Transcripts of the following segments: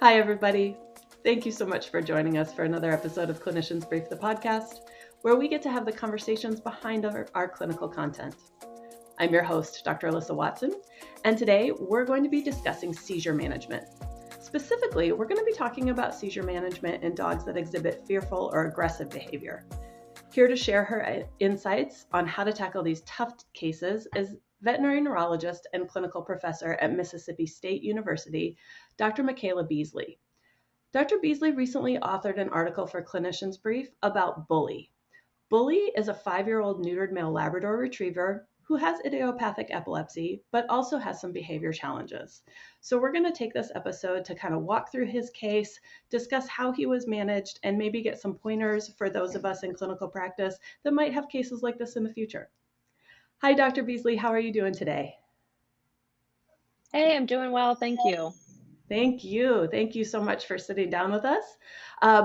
Hi, everybody. Thank you so much for joining us for another episode of Clinicians Brief the podcast, where we get to have the conversations behind our clinical content. I'm your host, Dr. Alyssa Watson, and today we're going to be discussing seizure management. Specifically, we're going to be talking about seizure management in dogs that exhibit fearful or aggressive behavior. Here to share her insights on how to tackle these tough cases is veterinary neurologist and clinical professor at Mississippi State University, Dr. Michaela Beasley. Dr. Beasley recently authored an article for Clinicians Brief about Bully. Bully is a 5-year-old neutered male Labrador retriever who has idiopathic epilepsy, but also has some behavior challenges. So we're going to take this episode to kind of walk through his case, discuss how he was managed, and maybe get some pointers for those of us in clinical practice that might have cases like this in the future. Hi, Dr. Beasley. How are you doing today? Hey, I'm doing well. Thank you. Thank you. Thank you so much for sitting down with us.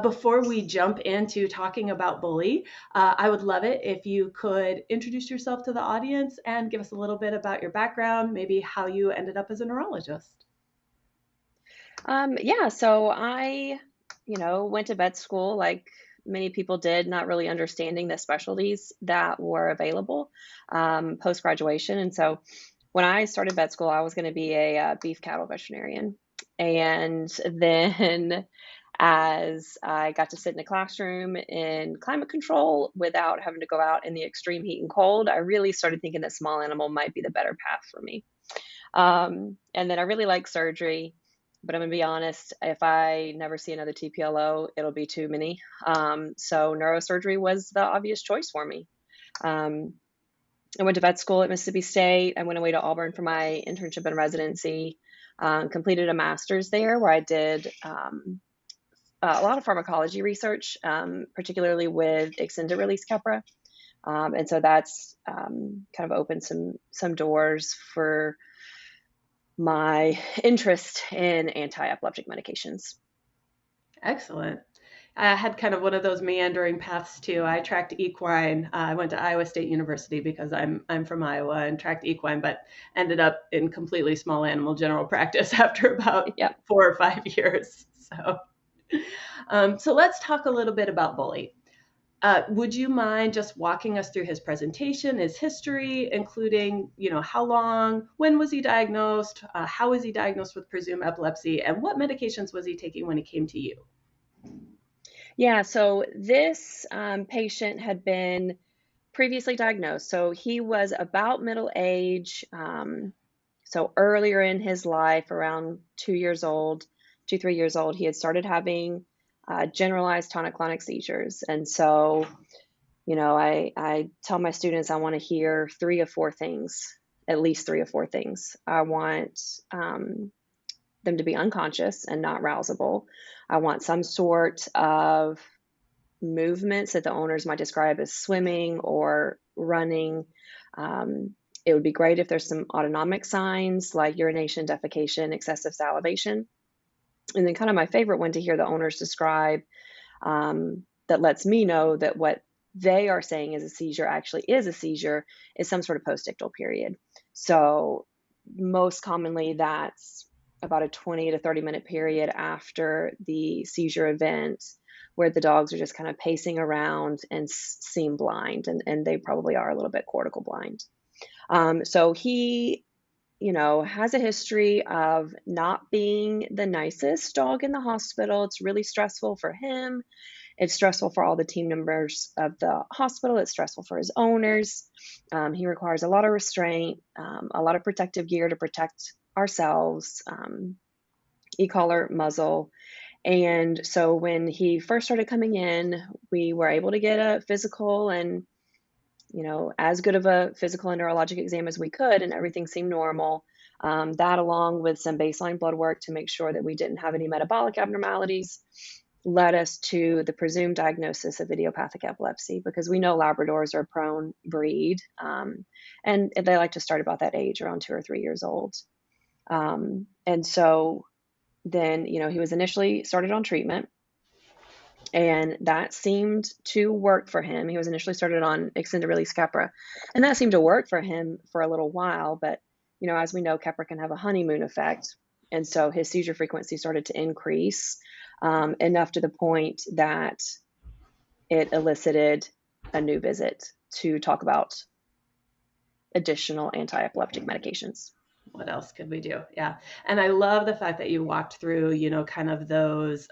Before we jump into talking about Bully, I would love it if you could introduce yourself to the audience and give us a little bit about your background, maybe how you ended up as a neurologist. So I, went to vet school like many people did, not really understanding the specialties that were available post-graduation. And so when I started vet school, I was going to be a beef cattle veterinarian. And then as I got to sit in a classroom in climate control without having to go out in the extreme heat and cold, I really started thinking that small animal might be the better path for me. And then I really like surgery, but I'm gonna be honest, if I never see another TPLO, it'll be too many. So neurosurgery was the obvious choice for me. Um, I went to vet school at Mississippi State. I went away to Auburn for my internship and residency, completed a master's there where I did a lot of pharmacology research, particularly with extended release Keppra. And so that's kind of opened some doors for my interest in anti-epileptic medications. Excellent. I had kind of one of those meandering paths too. I tracked equine. I went to Iowa State University because I'm from Iowa and tracked equine, but ended up in completely small animal general practice after about 4 or 5 years. So let's talk a little bit about Bully. Would you mind just walking us through his presentation, his history, including, how long, when was he diagnosed, how was he diagnosed with presumed epilepsy, and what medications was he taking when he came to you? Yeah, so this patient had been previously diagnosed. So he was about middle age, so earlier in his life, around 3 years old, he had started having generalized tonic-clonic seizures. And so, I tell my students I want to hear 3 or 4 things, at least 3 or 4 things. I want them to be unconscious and not rousable. I want some sort of movements that the owners might describe as swimming or running. It would be great if there's some autonomic signs like urination, defecation, excessive salivation. And then kind of my favorite one to hear the owners describe that lets me know that what they are saying is a seizure actually is a seizure is some sort of postictal period. So most commonly that's about a 20 to 30 minute period after the seizure event where the dogs are just kind of pacing around and seem blind, and they probably are a little bit cortical blind. So he has a history of not being the nicest dog in the hospital. It's really stressful for him. It's stressful for all the team members of the hospital. It's stressful for his owners. He requires a lot of restraint, a lot of protective gear to protect ourselves, e-collar, muzzle. And so when he first started coming in, we were able to get a physical and as good of a physical and neurologic exam as we could, and everything seemed normal. That, along with some baseline blood work to make sure that we didn't have any metabolic abnormalities, led us to the presumed diagnosis of idiopathic epilepsy, because we know Labradors are a prone breed, and they like to start about that age, around 2 or 3 years old. And so then, he was initially started on treatment, and that seemed to work for him. He was initially started on extended release Keppra, and that seemed to work for him for a little while. But, as we know, Keppra can have a honeymoon effect. And so his seizure frequency started to increase enough to the point that it elicited a new visit to talk about additional anti-epileptic medications. What else could we do? Yeah. And I love the fact that you walked through, kind of those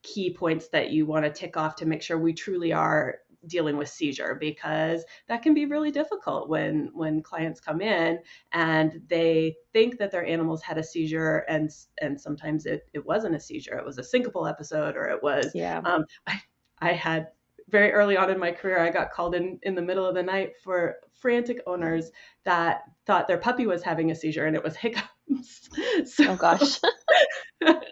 key points that you want to tick off to make sure we truly are dealing with seizure, because that can be really difficult when clients come in and they think that their animals had a seizure, and sometimes it wasn't a seizure, it was a syncopal episode, or it was Yeah. I had very early on in my career, I got called in the middle of the night for frantic owners that thought their puppy was having a seizure, and it was hiccups. So, Oh gosh. but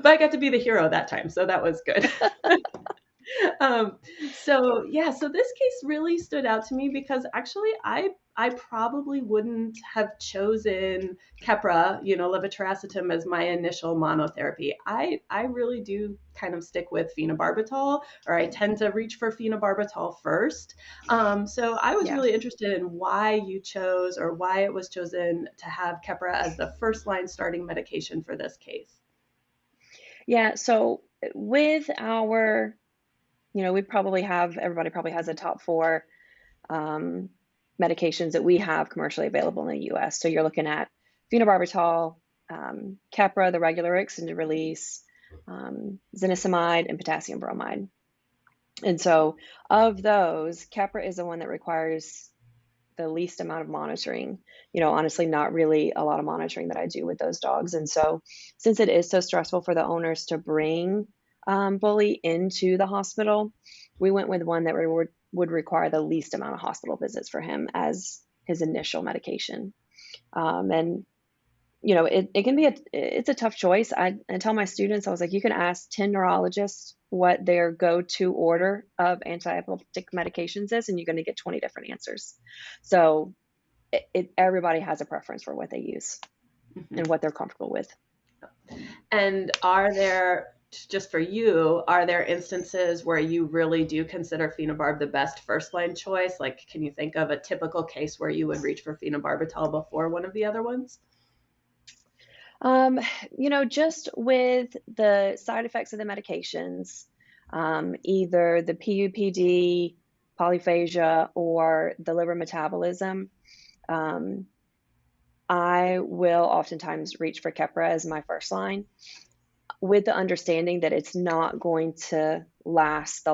I got to be the hero that time, so that was good. So this case really stood out to me because actually I probably wouldn't have chosen Keppra, levetiracetam, as my initial monotherapy. I really do kind of stick with phenobarbital, or I tend to reach for phenobarbital first. So I was Yeah. really interested in why you chose, or why it was chosen to have Keppra as the first line starting medication for this case. Yeah. So with our, everybody probably has a top 4 medications that we have commercially available in the US. So you're looking at phenobarbital, Keppra, the regular extended release, zonisamide, and potassium bromide. And so of those, Keppra is the one that requires the least amount of monitoring. Honestly, not really a lot of monitoring that I do with those dogs. And so since it is so stressful for the owners to bring Bully into the hospital, we went with one that would require the least amount of hospital visits for him as his initial medication. And it can be it's a tough choice. I tell my students, I was like, you can ask 10 neurologists what their go-to order of anti-epileptic medications is, and you're going to get 20 different answers. So everybody has a preference for what they use and what they're comfortable with. And just for you, are there instances where you really do consider phenobarb the best first line choice? Like, can you think of a typical case where you would reach for phenobarbital before one of the other ones? Just with the side effects of the medications, either the PUPD, polyphagia, or the liver metabolism, I will oftentimes reach for Keppra as my first line, with the understanding that it's not going to last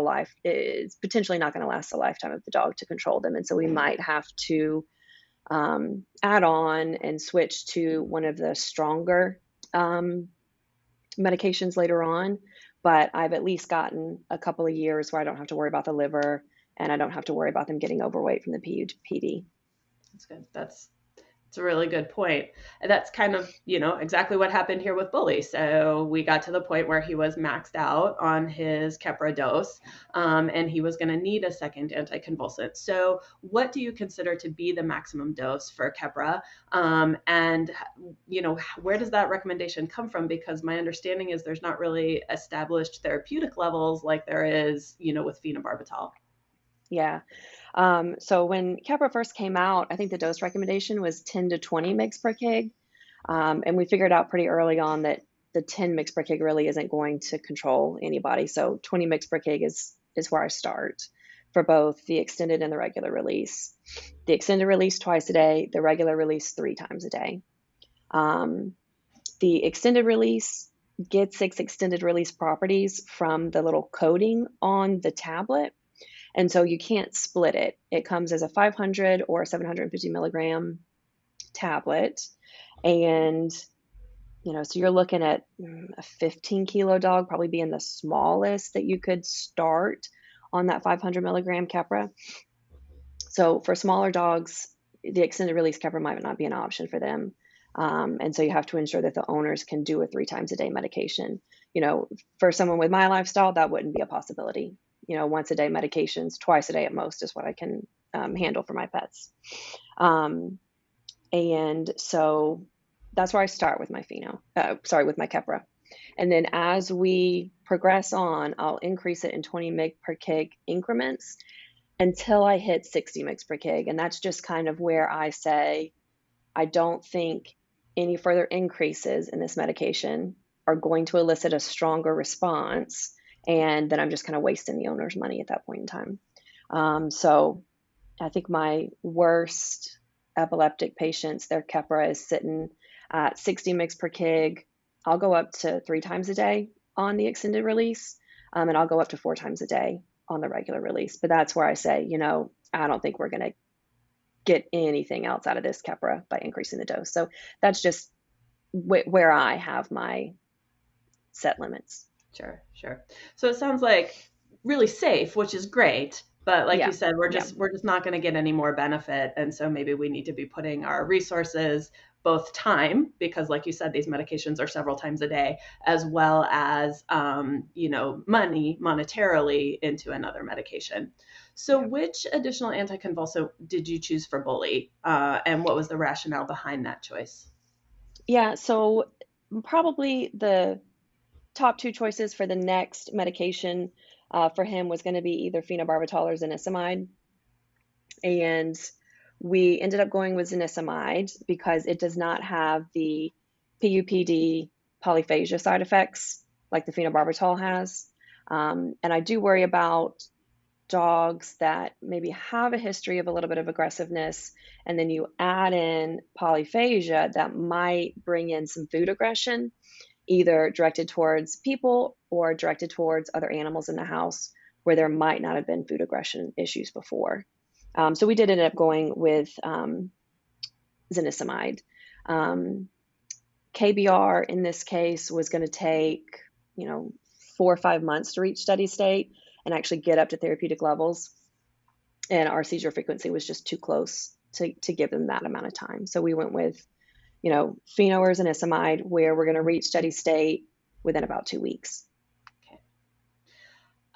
it's potentially not going to last the lifetime of the dog to control them. And so we might have to add on and switch to one of the stronger medications later on. But I've at least gotten a couple of years where I don't have to worry about the liver, and I don't have to worry about them getting overweight from the PUPD. That's good. That's a really good point. And that's kind of, exactly what happened here with Bully. So we got to the point where he was maxed out on his Keppra dose, and he was going to need a second anticonvulsant. So what do you consider to be the maximum dose for Keppra? And, where does that recommendation come from? Because my understanding is there's not really established therapeutic levels like there is, with phenobarbital. Yeah. So when Keppra first came out, I think the dose recommendation was 10 to 20 mg per kg. And we figured out pretty early on that the 10 mg per kg really isn't going to control anybody. So 20 mg per kg is where I start for both the extended and the regular release. The extended release twice a day, the regular release 3 times a day. The extended release gets 6 extended release properties from the little coding on the tablet. And so you can't split it. It comes as a 500 or a 750 milligram tablet. And, so you're looking at a 15 kilo dog probably being the smallest that you could start on that 500 milligram Keppra. So for smaller dogs, the extended release Keppra might not be an option for them. And so you have to ensure that the owners can do a 3 times a day medication. For someone with my lifestyle, that wouldn't be a possibility. Once a day medications, twice a day at most is what I can handle for my pets. And so that's where I start with my with my Keppra. And then as we progress on, I'll increase it in 20 mg per kg increments until I hit 60 mg per kg. And that's just kind of where I say, I don't think any further increases in this medication are going to elicit a stronger response, and then I'm just kind of wasting the owner's money at that point in time. So I think my worst epileptic patients, their Keppra is sitting at 60 mg per kg. I'll go up to 3 times a day on the extended release, and I'll go up to 4 times a day on the regular release. But that's where I say, I don't think we're going to get anything else out of this Keppra by increasing the dose. So that's just where I have my set limits. Sure. So it sounds like really safe, which is great. But like you said, we're just not going to get any more benefit. And so maybe we need to be putting our resources, both time, because like you said, these medications are several times a day, as well as, money monetarily into another medication. So which additional anticonvulsant did you choose for bully? And what was the rationale behind that choice? Yeah, so probably the top 2 choices for the next medication for him was going to be either phenobarbital or zonisamide. And we ended up going with zonisamide because it does not have the PUPD polyphagia side effects like the phenobarbital has. And I do worry about dogs that maybe have a history of a little bit of aggressiveness, and then you add in polyphagia that might bring in some food aggression, either directed towards people or directed towards other animals in the house where there might not have been food aggression issues before. So we did end up going with zonisamide. KBR in this case was going to take, 4 or 5 months to reach steady state and actually get up to therapeutic levels. And our seizure frequency was just too close to give them that amount of time. So we went with pheno or zonisamide, where we're going to reach steady state within about 2 weeks.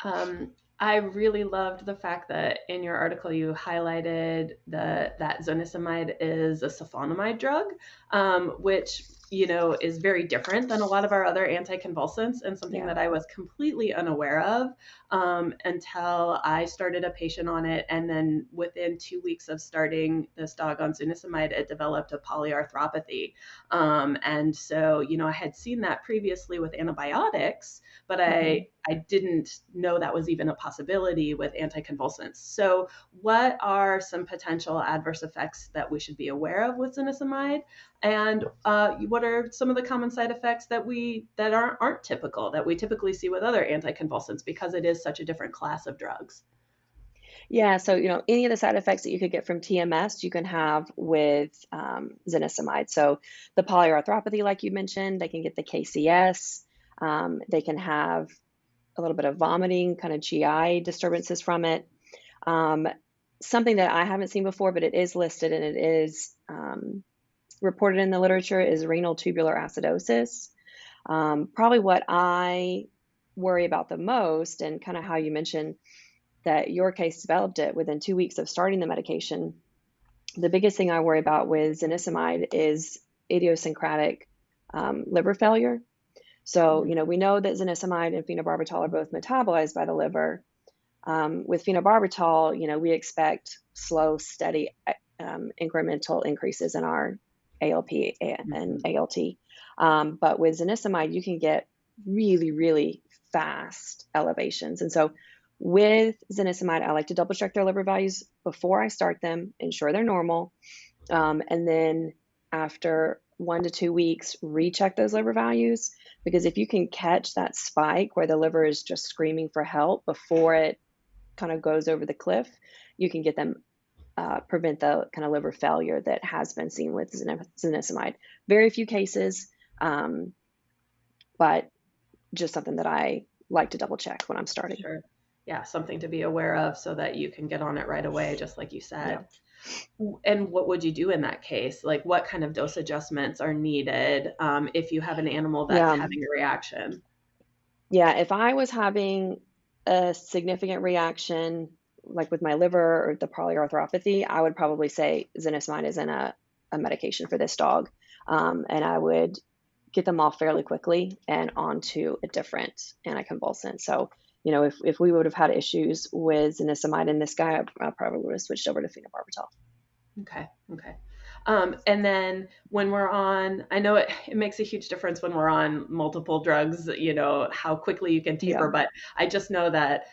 Okay. I really loved the fact that in your article you highlighted that zonisamide is a sulfonamide drug, which is very different than a lot of our other anticonvulsants, and something that I was completely unaware of until I started a patient on it. And then within 2 weeks of starting this dog on zonisamide, it developed a polyarthropathy. And so, I had seen that previously with antibiotics, but I didn't know that was even a possibility with anticonvulsants. So what are some potential adverse effects that we should be aware of with zonisamide? And what are some of the common side effects that aren't typical, that we typically see with other anticonvulsants, because it is such a different class of drugs? Yeah, so any of the side effects that you could get from TMS, you can have with zonisamide. So the polyarthropathy, like you mentioned, they can get the KCS. They can have a little bit of vomiting, kind of GI disturbances from it. Something that I haven't seen before, but it is listed and it is reported in the literature, is renal tubular acidosis. Probably what I worry about the most, and kind of how you mentioned that your case developed it within 2 weeks of starting the medication. The biggest thing I worry about with zonisamide is idiosyncratic liver failure. So, we know that zonisamide and phenobarbital are both metabolized by the liver. With phenobarbital, we expect slow, steady, incremental increases in our ALP and ALT. But with zonisamide, you can get really, really fast elevations. And so with zonisamide, I like to double check their liver values before I start them, ensure they're normal. And then after 1 to 2 weeks, recheck those liver values, because if you can catch that spike where the liver is just screaming for help before it kind of goes over the cliff, you can get them, prevent the kind of liver failure that has been seen with zonisamide. Very few cases, but just something that I like to double check when I'm starting. Sure. Yeah, something to be aware of so that you can get on it right away, just like you said. Yeah. And what would you do in that case? Like, what kind of dose adjustments are needed if you have an animal that's having a reaction? Yeah, if I was having a significant reaction, like with my liver or the polyarthropathy, I would probably say zonisamide isn't a medication for this dog. And I would get them off fairly quickly and onto a different anticonvulsant. So, if we would have had issues with zonisamide in this guy, I probably would have switched over to phenobarbital. Okay. And then when we're on, I know it makes a huge difference when we're on multiple drugs, how quickly you can Yeah. taper, but I just know that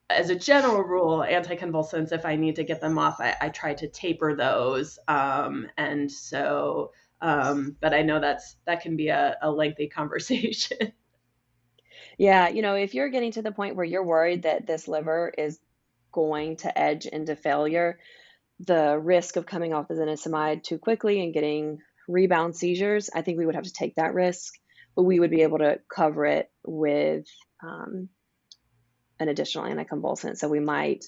as a general rule, anticonvulsants, if I need to get them off, I try to taper those. And so, but I know that can be a lengthy conversation. Yeah, if you're getting to the point where you're worried that this liver is going to edge into failure, the risk of coming off the zonisamide too quickly and getting rebound seizures, I think we would have to take that risk, but we would be able to cover it with um, an additional anticonvulsant. So we might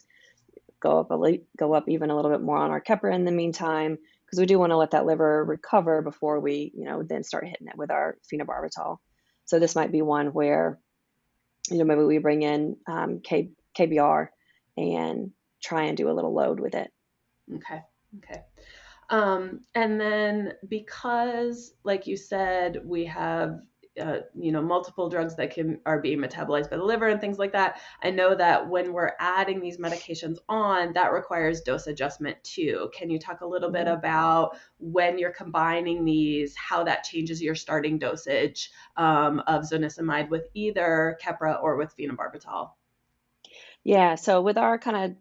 go up even a little bit more on our Keppra in the meantime, because we do want to let that liver recover before we, then start hitting it with our phenobarbital. So this might be one where, maybe we bring in KBR and try and do a little load with it. Okay. Okay. And then because, like you said, we have multiple drugs that are being metabolized by the liver and things like that. I know that when we're adding these medications on, that requires dose adjustment too. Can you talk a little bit about when you're combining these, how that changes your starting dosage of zonisamide with either Keppra or with phenobarbital? Yeah, so with our kind of,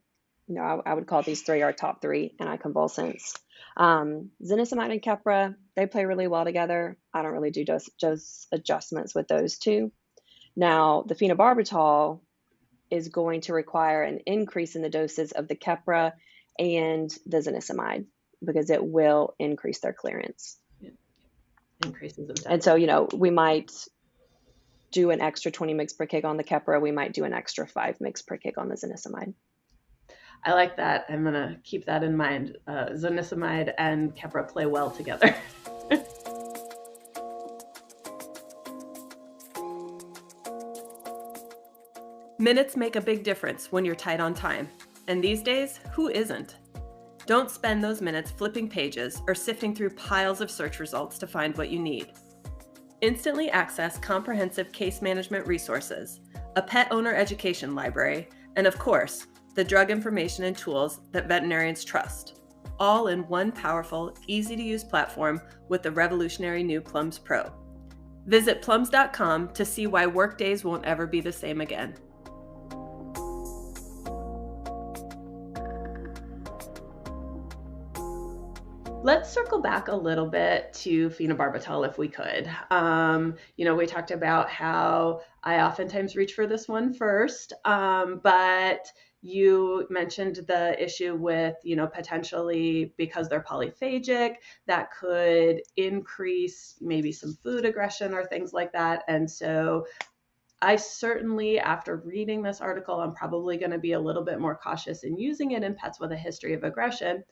I would call these three our top three anticonvulsants. Zonisamide and Keppra, they play really well together. I don't really do dose adjustments with those two. Now, the phenobarbital is going to require an increase in the doses of the Keppra and the zonisamide because it will increase their clearance. Yeah. Increases them. And so, we might do an extra 20 mg per kg on the Keppra. We might do an extra 5 mg per kg on the zonisamide. I like that. I'm going to keep that in mind. Zonisamide and Keppra play well together. Minutes make a big difference when you're tight on time. And these days, who isn't? Don't spend those minutes flipping pages or sifting through piles of search results to find what you need. Instantly access comprehensive case management resources, a pet owner education library, and of course, the drug information and tools that veterinarians trust, all in one powerful, easy-to-use platform with the revolutionary new Plums Pro. Visit plums.com to see why workdays won't ever be the same again. Let's circle back a little bit to phenobarbital if we could. We talked about how I oftentimes reach for this one first, but you mentioned the issue with, potentially because they're polyphagic, that could increase maybe some food aggression or things like that. And so I certainly, after reading this article, I'm probably going to be a little bit more cautious in using it in pets with a history of aggression.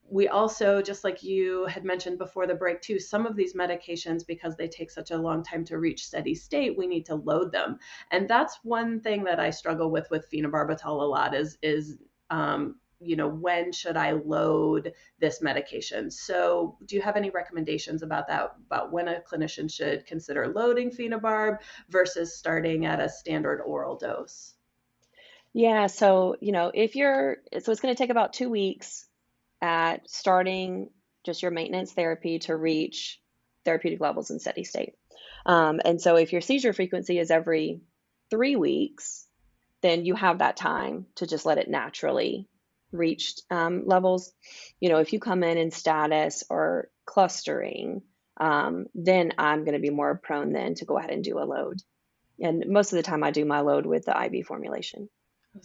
We also, just like you had mentioned before the break too, some of these medications, because they take such a long time to reach steady state, we need to load them. And that's one thing that I struggle with phenobarbital a lot is when should I load this medication? So do you have any recommendations about that, about when a clinician should consider loading phenobarb versus starting at a standard oral dose? Yeah, so, so it's going to take about 2 weeks at starting just your maintenance therapy to reach therapeutic levels in steady state. And so if your seizure frequency is every 3 weeks, then you have that time to just let it naturally reach levels. If you come in status or clustering, then I'm going to be more prone then to go ahead and do a load. And most of the time I do my load with the IV formulation.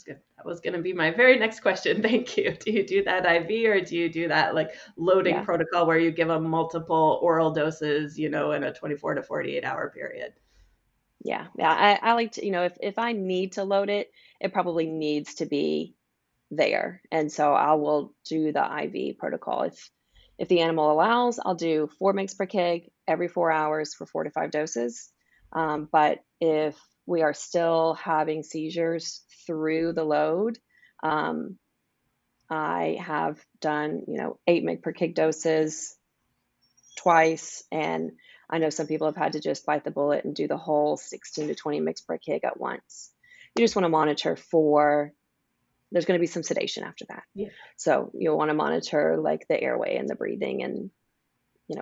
That was going to be my very next question. Thank you. Do you do that IV or do you do that like loading protocol where you give them multiple oral doses, in a 24 to 48 hour period? Yeah. I like to, if I need to load it, it probably needs to be there. And so I will do the IV protocol. If the animal allows, I'll do 4 mg per kg every 4 hours for 4 to 5 doses. But if we are still having seizures through the load, I have done, 8 mg per kg doses twice. And I know some people have had to just bite the bullet and do the whole 16 to 20 mg per kg at once. You just want to monitor for there's going to be some sedation after that. Yeah. So you'll want to monitor like the airway and the breathing and,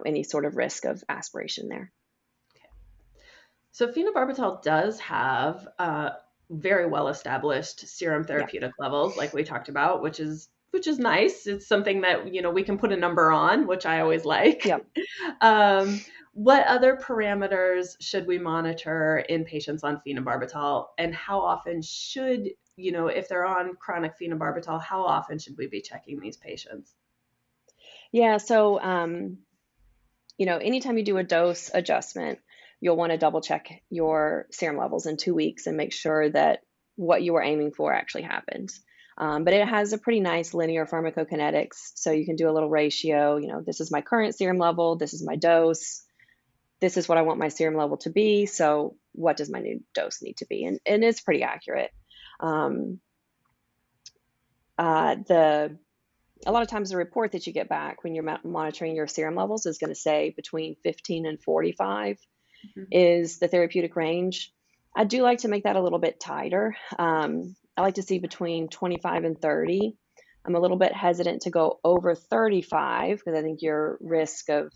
any sort of risk of aspiration there. Okay. So phenobarbital does have very well established serum therapeutic levels, like we talked about, which is nice. It's something that we can put a number on, which I always like. Yep. What other parameters should we monitor in patients on phenobarbital, and how often should if they're on chronic phenobarbital, how often should we be checking these patients? Yeah. So anytime you do a dose adjustment, you'll want to double check your serum levels in 2 weeks and make sure that what you were aiming for actually happens. But it has a pretty nice linear pharmacokinetics. So you can do a little ratio. This is my current serum level. This is my dose. This is what I want my serum level to be. So what does my new dose need to be? And it's pretty accurate. A lot of times the report that you get back when you're monitoring your serum levels is going to say between 15 and 45 is the therapeutic range. I do like to make that a little bit tighter. I like to see between 25 and 30. I'm a little bit hesitant to go over 35 because I think your risk of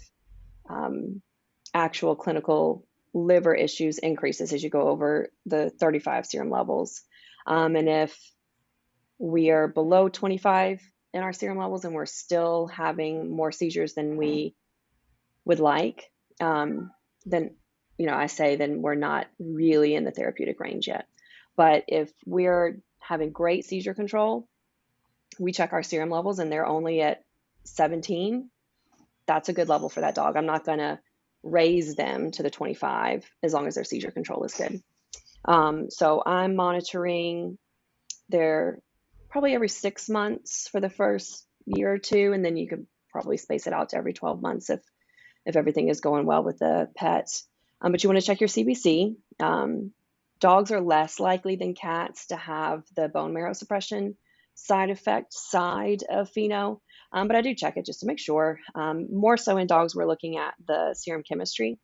actual clinical liver issues increases as you go over the 35 serum levels. And if we are below 25 in our serum levels and we're still having more seizures than we would like, then I say then we're not really in the therapeutic range yet. But if we're having great seizure control, we check our serum levels and they're only at 17, that's a good level for that dog. I'm not going to raise them to the 25 as long as their seizure control is good. So I'm monitoring their probably every 6 months for the first year or two, and then you could probably space it out to every 12 months if everything is going well with the pet. But you want to check your CBC. Dogs are less likely than cats to have the bone marrow suppression side effect side of pheno, but I do check it just to make sure. More so in dogs, we're looking at the serum chemistry.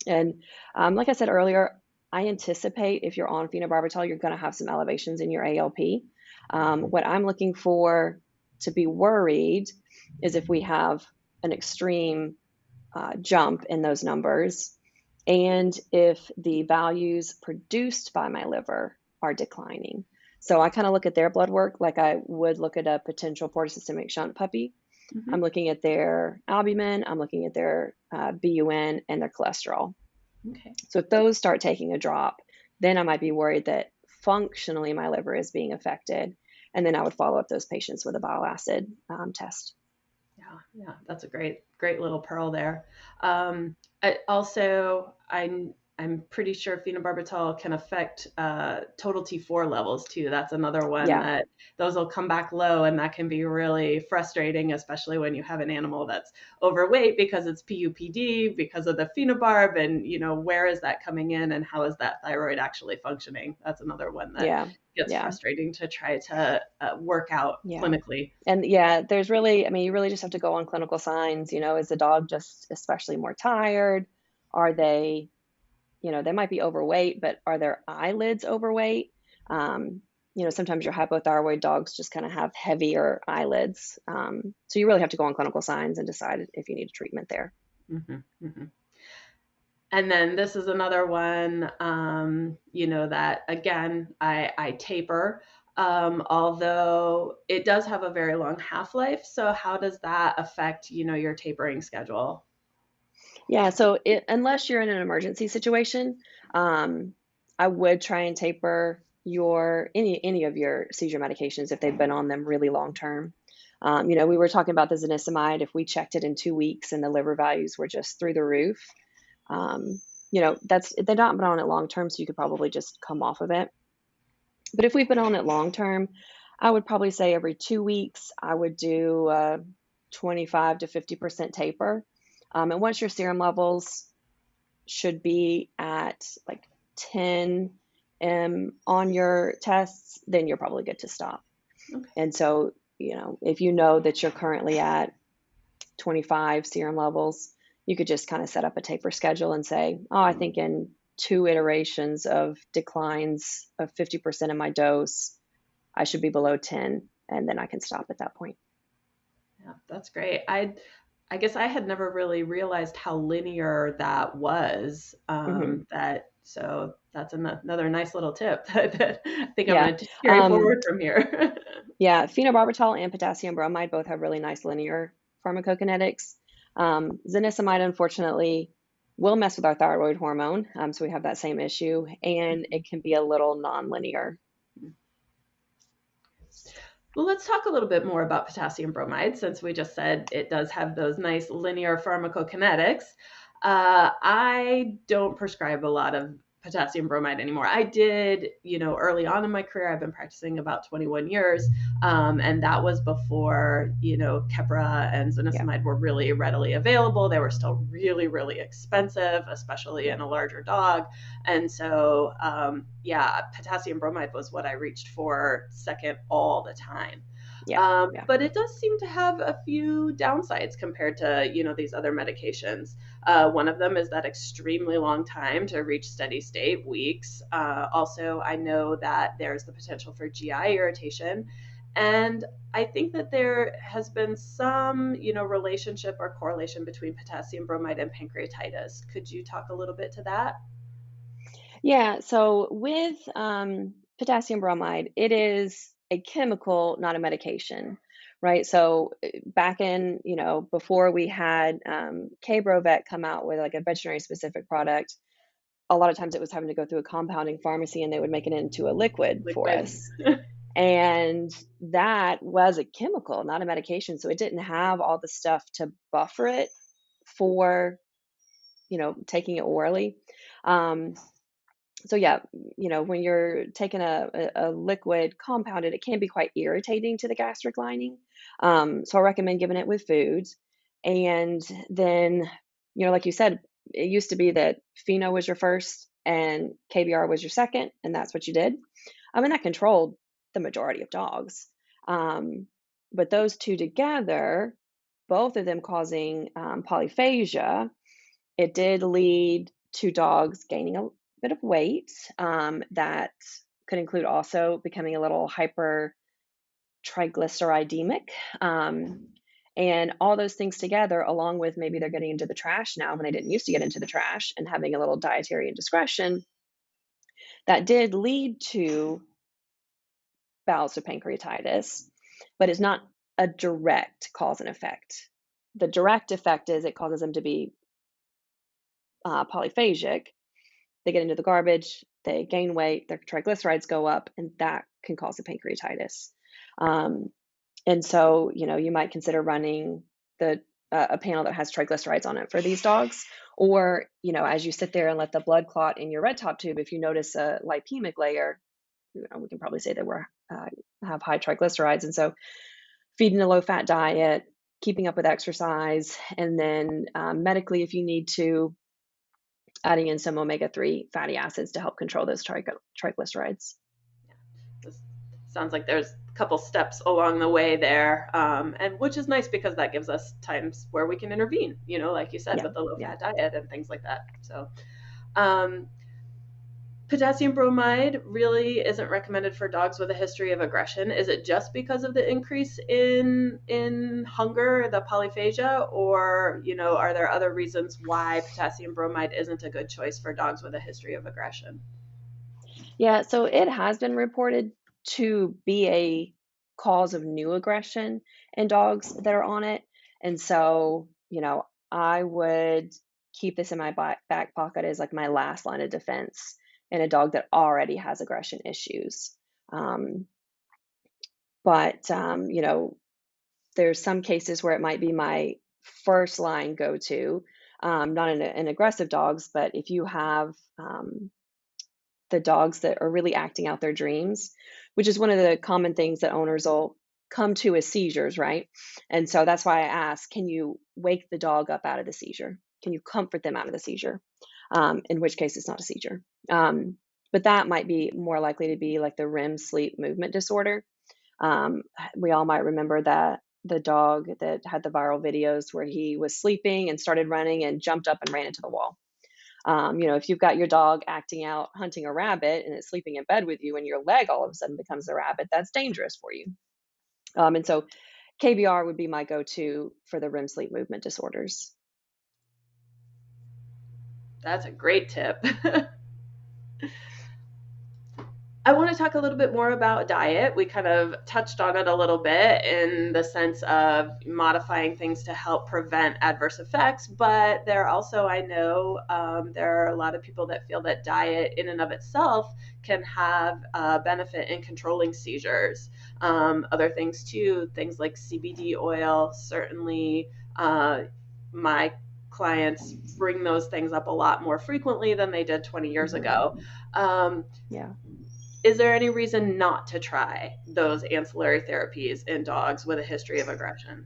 And like I said earlier, I anticipate if you're on phenobarbital, you're going to have some elevations in your ALP. What I'm looking for to be worried is if we have an extreme jump in those numbers and if the values produced by my liver are declining. So I kind of look at their blood work like I would look at a potential portosystemic shunt puppy. Mm-hmm. I'm looking at their albumin, I'm looking at their BUN and their cholesterol. Okay. So if those start taking a drop, then I might be worried that functionally my liver is being affected. And then I would follow up those patients with a bile acid test. Yeah, that's a great little pearl there. I'm pretty sure phenobarbital can affect total T4 levels too. That's another one that those will come back low, and that can be really frustrating, especially when you have an animal that's overweight because it's PUPD, because of the phenobarb, and where is that coming in and how is that thyroid actually functioning? That's another one that gets frustrating to try to work out clinically. And there's really, you really just have to go on clinical signs. Is the dog just especially more tired? Are they they might be overweight, but are their eyelids overweight? Sometimes your hypothyroid dogs just kind of have heavier eyelids. So you really have to go on clinical signs and decide if you need a treatment there. Mm-hmm, mm-hmm. And then this is another one, that again, I taper, although it does have a very long half-life. So how does that affect, your tapering schedule? Yeah, so unless you're in an emergency situation, I would try and taper any of your seizure medications if they've been on them really long term. We were talking about the zonisamide. If we checked it in 2 weeks and the liver values were just through the roof, they're not been on it long term, so you could probably just come off of it. But if we've been on it long term, I would probably say every 2 weeks I would do 25 to 50% taper. And once your serum levels should be at like 10 on your tests, then you're probably good to stop. Okay. And so, if you know that you're currently at 25 serum levels, you could just kind of set up a taper schedule and say, I think in 2 iterations of declines of 50% of my dose, I should be below 10, and then I can stop at that point. Yeah, that's great. I guess I had never really realized how linear that was. Hmm. So that's another nice little tip that I think I'm Yeah. going to carry forward from here. Yeah, phenobarbital and potassium bromide both have really nice linear pharmacokinetics. Zonisamide, unfortunately, will mess with our thyroid hormone, so we have that same issue, and it can be a little nonlinear. Well, let's talk a little bit more about potassium bromide since we just said it does have those nice linear pharmacokinetics. I don't prescribe a lot of potassium bromide anymore. I did, early on in my career. I've been practicing about 21 years, and that was before, Keppra and Yeah, zonisamide were really readily available. They were still really, really expensive, especially yeah, in a larger dog. And so, yeah, potassium bromide was what I reached for second all the time. yeah, yeah. But it does seem to have a few downsides compared to, these other medications. One of them is that extremely long time to reach steady state, weeks. Also, I know that there's the potential for GI irritation. And I think that there has been some, relationship or correlation between potassium bromide and pancreatitis. Could you talk a little bit to that? Yeah, so with potassium bromide, it is a chemical, not a medication, right? So back in, before we had K-Brovet come out with like a veterinary specific product, a lot of times it was having to go through a compounding pharmacy and they would make it into a liquid for Liquid. us. And that was a chemical, not a medication. So it didn't have all the stuff to buffer it for, taking it orally. Um, so yeah, when you're taking a liquid compounded, it can be quite irritating to the gastric lining. So I recommend giving it with foods. And then, like you said, it used to be that pheno was your first and KBR was your second, and that's what you did. I mean, that controlled the majority of dogs. Um, but those two together, both of them causing polyphagia, it did lead to dogs gaining a bit of weight. That could include also becoming a little hypertriglyceridemic. And all those things together, along with maybe they're getting into the trash now when they didn't used to get into the trash and having a little dietary indiscretion, that did lead to bowels of pancreatitis, but it's not a direct cause and effect. The direct effect is it causes them to be polyphagic. They get into the garbage, they gain weight, their triglycerides go up, and that can cause a pancreatitis. Um, and so, you might consider running the a panel that has triglycerides on it for these dogs. Or, as you sit there and let the blood clot in your red top tube, if you notice a lipemic layer, we can probably say that we're have high triglycerides. And so, feeding a low fat diet, keeping up with exercise, and then medically, if you need to, adding in some omega-3 fatty acids to help control those triglycerides. This sounds like there's a couple steps along the way there, and which is nice because that gives us times where we can intervene, like you said, Yeah, with the low yeah. fat diet and things like that. So, um, potassium bromide really isn't recommended for dogs with a history of aggression. Is it just because of the increase in hunger, the polyphagia, or are there other reasons why potassium bromide isn't a good choice for dogs with a history of aggression? Yeah, so it has been reported to be a cause of new aggression in dogs that are on it. And so, I would keep this in my back pocket as like my last line of defense in a dog that already has aggression issues. Um, but there's some cases where it might be my first line go to, not in aggressive dogs, but if you have the dogs that are really acting out their dreams, which is one of the common things that owners will come to as seizures, right? And so that's why I ask, can you wake the dog up out of the seizure? Can you comfort them out of the seizure? In which case it's not a seizure. But that might be more likely to be like the REM sleep movement disorder. Um, we all might remember that the dog that had the viral videos where he was sleeping and started running and jumped up and ran into the wall. If you've got your dog acting out hunting a rabbit and it's sleeping in bed with you and your leg all of a sudden becomes a rabbit, that's dangerous for you. And so KBR would be my go-to for the REM sleep movement disorders. That's a great tip. I want to talk a little bit more about diet. We kind of touched on it a little bit in the sense of modifying things to help prevent adverse effects, but there also, I know, there are a lot of people that feel that diet in and of itself can have a benefit in controlling seizures. Other things too, things like CBD oil, certainly my clients bring those things up a lot more frequently than they did 20 years ago. Yeah. Is there any reason not to try those ancillary therapies in dogs with a history of aggression?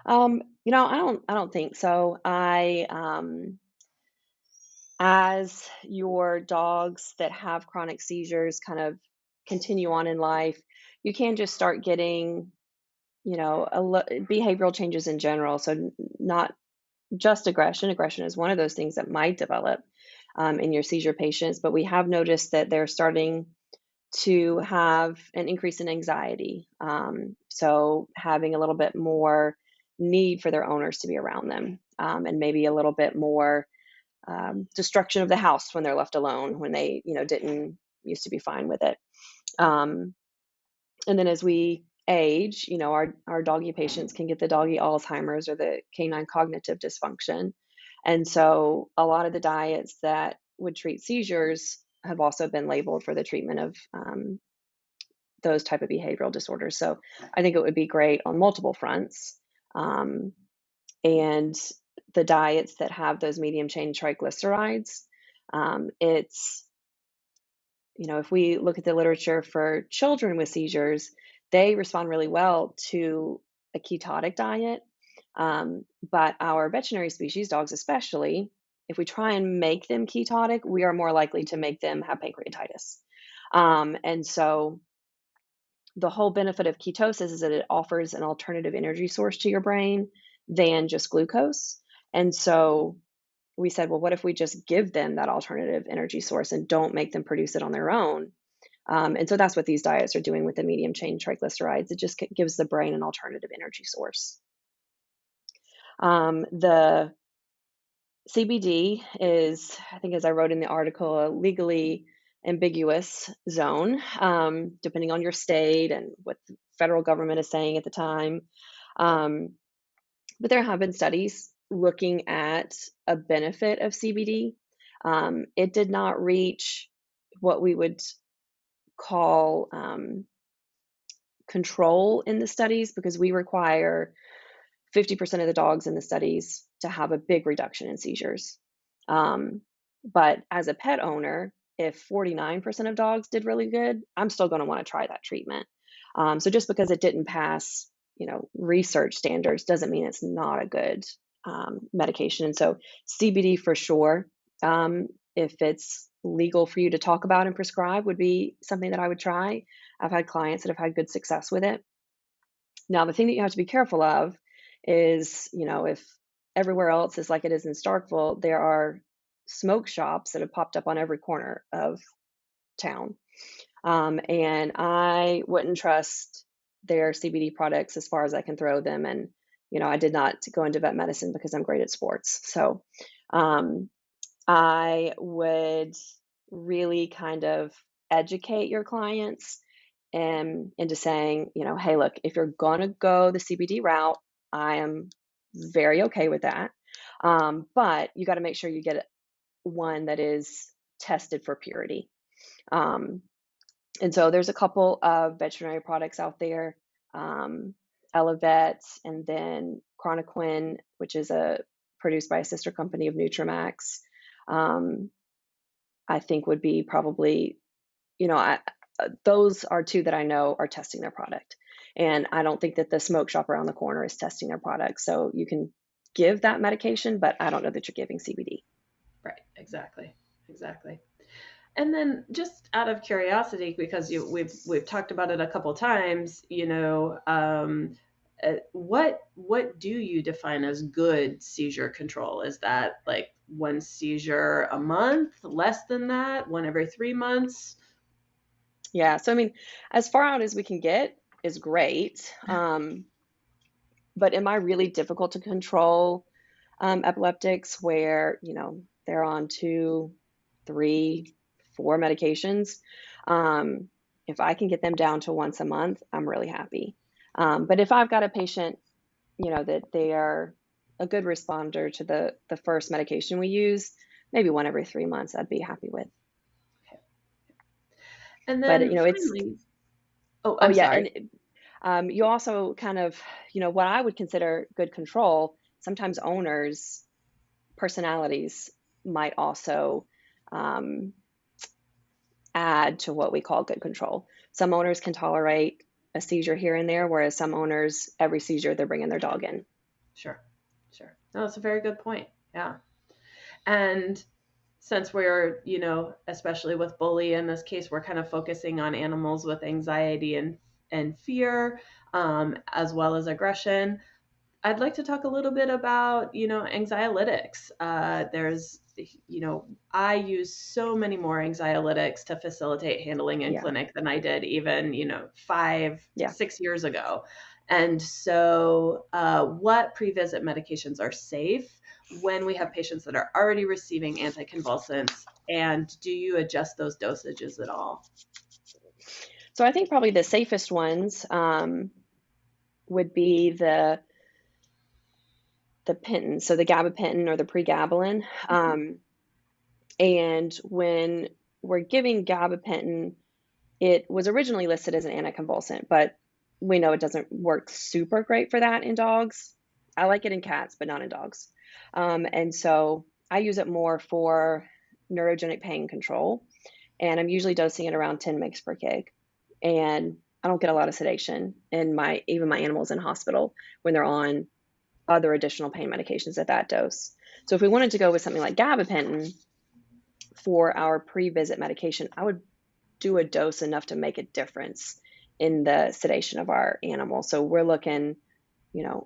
I don't think so. As your dogs that have chronic seizures kind of continue on in life, you can just start getting, behavioral changes in general. So not just aggression. Aggression is one of those things that might develop in your seizure patients, but we have noticed that they're starting to have an increase in anxiety. So having a little bit more need for their owners to be around them, and maybe a little bit more destruction of the house when they're left alone, when they, didn't used to be fine with it. Um, and then as we age, our doggy patients can get the doggy Alzheimer's or the canine cognitive dysfunction. And so a lot of the diets that would treat seizures have also been labeled for the treatment of those type of behavioral disorders. So I think it would be great on multiple fronts. And the diets that have those medium chain triglycerides, it's, if we look at the literature for children with seizures, they respond really well to a ketotic diet. But our veterinary species, dogs especially, if we try and make them ketotic, we are more likely to make them have pancreatitis. And so the whole benefit of ketosis is that it offers an alternative energy source to your brain than just glucose. And so we said, well, what if we just give them that alternative energy source and don't make them produce it on their own? And so that's what these diets are doing with the medium chain triglycerides. It just gives the brain an alternative energy source. The CBD is, I think, as I wrote in the article, a legally ambiguous zone, depending on your state and what the federal government is saying at the time. But there have been studies looking at a benefit of CBD. It did not reach what we would call control in the studies because we require 50% of the dogs in the studies to have a big reduction in seizures. But as a pet owner, if 49% of dogs did really good, I'm still going to want to try that treatment. So just because it didn't pass, research standards doesn't mean it's not a good medication. And so CBD for sure, if it's legal for you to talk about and prescribe, would be something that I would try. I've had clients that have had good success with it. Now, the thing that you have to be careful of is, if everywhere else is like it is in Starkville, there are smoke shops that have popped up on every corner of town. And I wouldn't trust their CBD products as far as I can throw them. And, I did not go into vet medicine because I'm great at sports. So I would really kind of educate your clients and into saying, hey, look, if you're going to go the CBD route, I am very okay with that. But you got to make sure you get one that is tested for purity. And so there's a couple of veterinary products out there, Elevet, and then Chronoquin, which is produced by a sister company of Nutramax. I think would be probably, those are two that I know are testing their product. And I don't think that the smoke shop around the corner is testing their product. So you can give that medication, but I don't know that you're giving CBD. Right, exactly. And then just out of curiosity, because we've talked about it a couple times, what do you define as good seizure control? Is that like one seizure a month, less than that, one every 3 months? Yeah. So, I mean, as far out as we can get is great. But am I really difficult to control epileptics where, they're on 2, 3, 4 medications? If I can get them down to once a month, I'm really happy. But if I've got a patient, that they are a good responder to the first medication we use, maybe one every 3 months, I'd be happy with. Okay. And But, then it's, finally, oh, oh I'm yeah. sorry. And you also kind of, what I would consider good control, sometimes owners' personalities might also add to what we call good control. Some owners can tolerate a seizure here and there, whereas some owners, every seizure, they're bringing their dog in. Sure. No, that's a very good point. Yeah. And since we're, especially with bully in this case, we're kind of focusing on animals with anxiety and fear, as well as aggression. I'd like to talk a little bit about, anxiolytics. There's, I use so many more anxiolytics to facilitate handling in Yeah. clinic than I did even, 5, Yeah. 6 years ago. And so what pre-visit medications are safe when we have patients that are already receiving anticonvulsants? And do you adjust those dosages at all? So I think probably the safest ones would be the penton, so the gabapentin or the pregabalin. And when we're giving gabapentin, it was originally listed as an anticonvulsant, but we know it doesn't work super great for that in dogs. I like it in cats, but not in dogs. And so I use it more for neurogenic pain control, and I'm usually dosing it around 10 mg per kg. And I don't get a lot of sedation in even my animals in hospital when they're on other additional pain medications at that dose. So if we wanted to go with something like gabapentin for our pre-visit medication, I would do a dose enough to make a difference in the sedation of our animal. So we're looking,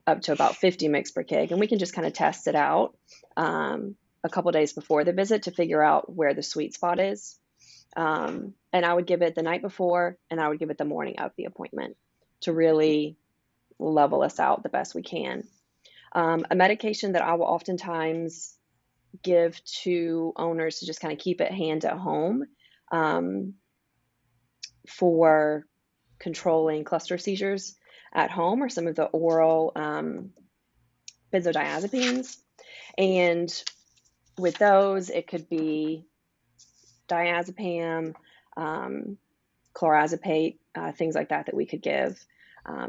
up to about 50 mg per kg, and we can just kind of test it out a couple days before the visit to figure out where the sweet spot is. And I would give it the night before, and I would give it the morning of the appointment to really level us out the best we can. A medication that I will oftentimes give to owners to just kind of keep at hand at home for controlling cluster seizures at home are some of the oral benzodiazepines. And with those, it could be diazepam, clorazepate, things like that we could give,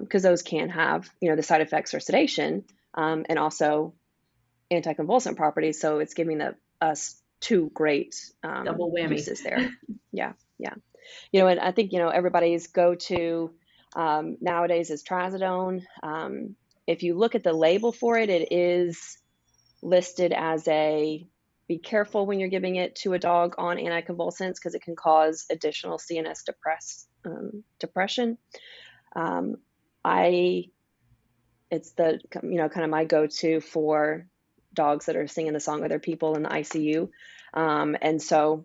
because those can have, the side effects are sedation and also anticonvulsant properties. So it's giving us two great Double whammy uses there. Yeah. And I think, everybody's go-to nowadays is trazodone. If you look at the label for it, it is listed as be careful when you're giving it to a dog on anticonvulsants because it can cause additional CNS depression. It's the, kind of my go-to for dogs that are singing the song of their people in the ICU. And so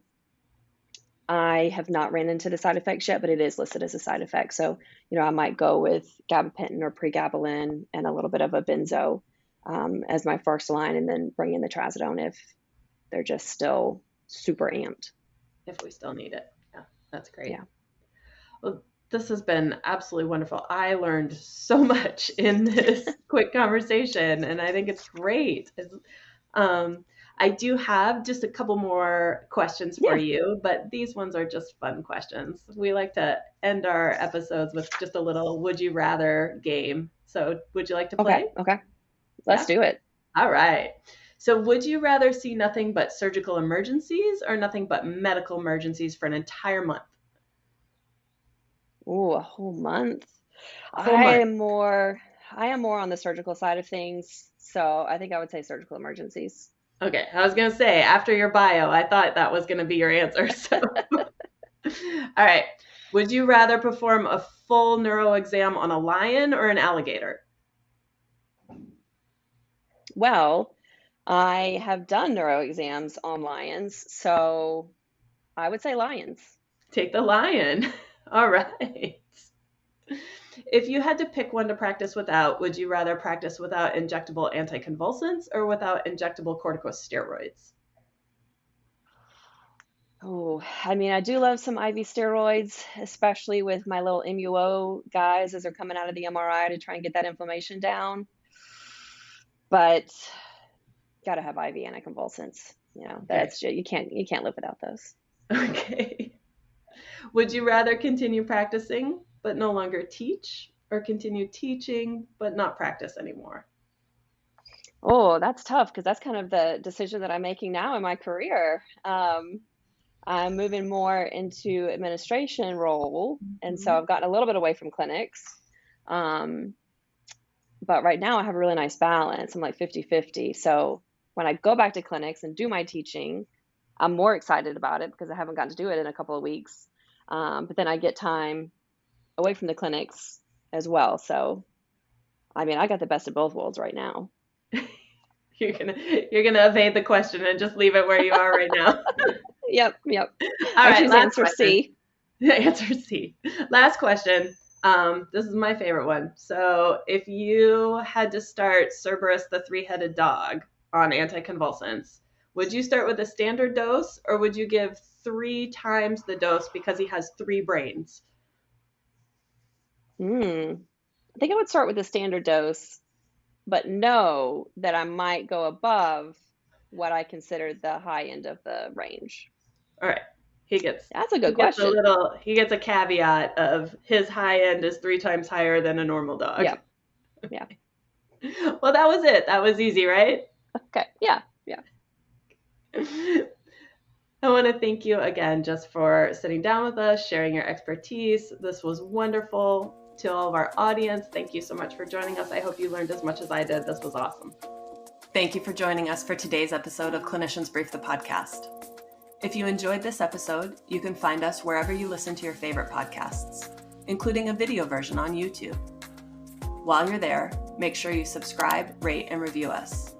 I have not ran into the side effects yet, but it is listed as a side effect. So, I might go with gabapentin or pregabalin and a little bit of a benzo as my first line, and then bring in the trazodone if they're just still super amped. If we still need it. Yeah, that's great. Yeah. Well, this has been absolutely wonderful. I learned so much in this quick conversation, and I think it's great. I do have just a couple more questions for you, but these ones are just fun questions. We like to end our episodes with just a little would you rather game. So would you like to play? Okay. Let's do it. All right. So would you rather see nothing but surgical emergencies or nothing but medical emergencies for an entire month? Ooh, a whole month. I am more on the surgical side of things, so I think I would say surgical emergencies. Okay, I was going to say, after your bio, I thought that was going to be your answer. So, all right. Would you rather perform a full neuro exam on a lion or an alligator? Well, I have done neuro exams on lions, so I would say lions. Take the lion. All right. If you had to pick one to practice without, would you rather practice without injectable anticonvulsants or without injectable corticosteroids? Oh, I mean, I do love some IV steroids, especially with my little MUO guys as they're coming out of the MRI to try and get that inflammation down. But gotta have IV anticonvulsants. You know, that's just, you can't live without those. Okay. Would you rather continue practicing but no longer teach, or continue teaching but not practice anymore? Oh, that's tough because that's kind of the decision that I'm making now in my career. I'm moving more into administration role, and so I've gotten a little bit away from clinics. But right now I have a really nice balance. I'm like 50-50. So when I go back to clinics and do my teaching, I'm more excited about it because I haven't gotten to do it in a couple of weeks. But then I get time away from the clinics as well. So, I mean, I got the best of both worlds right now. You're gonna evade the question and just leave it where you are right now. Yep. All right, choose answer question. C. Answer C. Last question. This is my favorite one. So if you had to start Cerberus the three-headed dog on anticonvulsants, would you start with a standard dose, or would you give 3 times the dose because he has 3 brains? I think I would start with a standard dose, but know that I might go above what I consider the high end of the range. All right. That's a good question. He gets a caveat of his high end is 3 times higher than a normal dog. Yeah. Well, that was it. That was easy, right? Okay. Yeah. I want to thank you again just for sitting down with us, sharing your expertise. This was wonderful. To all of our audience, thank you so much for joining us. I hope you learned as much as I did. This was awesome. Thank you for joining us for today's episode of Clinicians Brief the Podcast. If you enjoyed this episode, you can find us wherever you listen to your favorite podcasts, including a video version on YouTube. While you're there, make sure you subscribe, rate, and review us.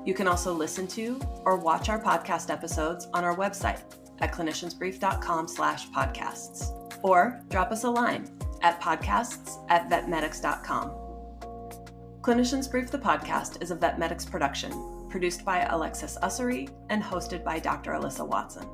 You can also listen to or watch our podcast episodes on our website at cliniciansbrief.com/podcasts, or drop us a line at podcasts@vetmedics.com. Clinicians Brief the Podcast is a VetMedics production, produced by Alexis Ussery and hosted by Dr. Alyssa Watson.